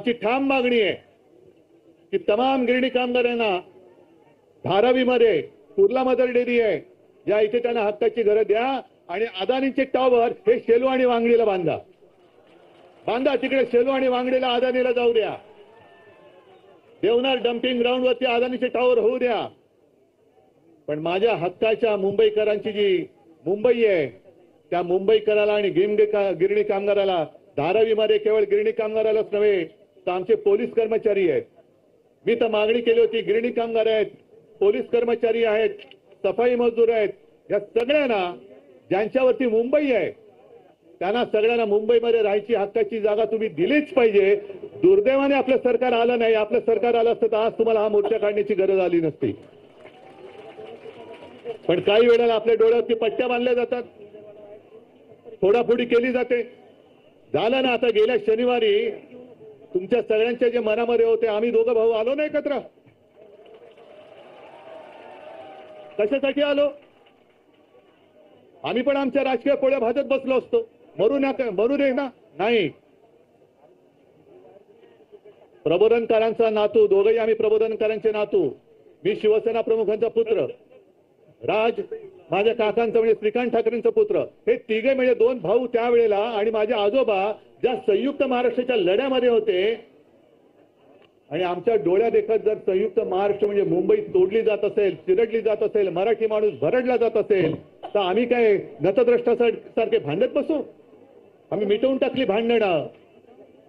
आमची ठाम मागणी आहे की तमाम गिरणी कामगारांना धारावीमध्ये कुर्ला मदर डेअरी आहे या इथे त्यांना हक्काची घरं द्या आणि अदानीचे टॉवर हे शेलू आणि वांगडीला बांधा तिकडे शेलू आणि वांगडीला अदानीला जाऊ द्या. देवनार डम्पिंग ग्राउंड वरती अदानीचे टॉवर होऊ द्या. पण माझ्या हक्काच्या मुंबईकरांची जी मुंबई आहे त्या मुंबईकराला आणि गिरणी कामगाराला धारावीमध्ये केवळ गिरणी कामगारालाच नव्हे तर आमचे पोलीस कर्मचारी आहेत. मी तर मागणी केली होती गिरणी कामगार आहेत, पोलीस कर्मचारी आहेत, सफाई मजदूर आहेत, या सगळ्यांना ज्यांच्यावरती मुंबई आहे त्यांना सगळ्यांना मुंबईमध्ये राहायची हक्काची जागा तुम्ही दिलीच पाहिजे. दुर्दैवाने आपलं सरकार आलं नाही. आपलं सरकार आलं असतं तर आज तुम्हाला हा मोर्चा काढण्याची गरज आली नसती. पण काही वेळेला आपल्या डोळ्यावरती पट्ट्या बांधल्या जातात, फोडाफोडी केली जाते. झालं ना आता गेल्या शनिवारी तुमच्या सगळ्यांच्या जे मनामध्ये होते आम्ही दोघं भाऊ आलो ना एकत्र. कशासाठी आलो? आम्ही पण आमच्या राजकीय पोळ्या भाजत बसलो असतो. मरू दे ना. नाही, प्रबोधनकारांचा नातू, दोघंही आम्ही प्रबोधनकारांचे नातू. मी शिवसेना प्रमुखांचा पुत्र, राज माझ्या काकांचा म्हणजे श्रीकांत ठाकरेंचा पुत्र. हे तिघे म्हणजे दोन भाऊ त्यावेळेला आणि माझे आजोबा ज्या संयुक्त महाराष्ट्राच्या लढ्यामध्ये होते आणि आमच्या डोळ्या देखत जर संयुक्त महाराष्ट्र म्हणजे मुंबई तोडली जात असेल, चिरडली जात असेल, मराठी माणूस भरडला जात असेल तर आम्ही काय नतद्रष्टासारखे भांडत बसू? आम्ही मिटवून टाकली भांडणं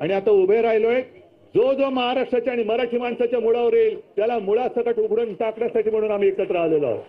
आणि आता उभे राहिलोय. जो महाराष्ट्राच्या आणि मराठी माणसाच्या मुळावर येईल त्याला मुळासकट उघडून टाकण्यासाठी म्हणून आम्ही एकत्र आलेलो आहोत.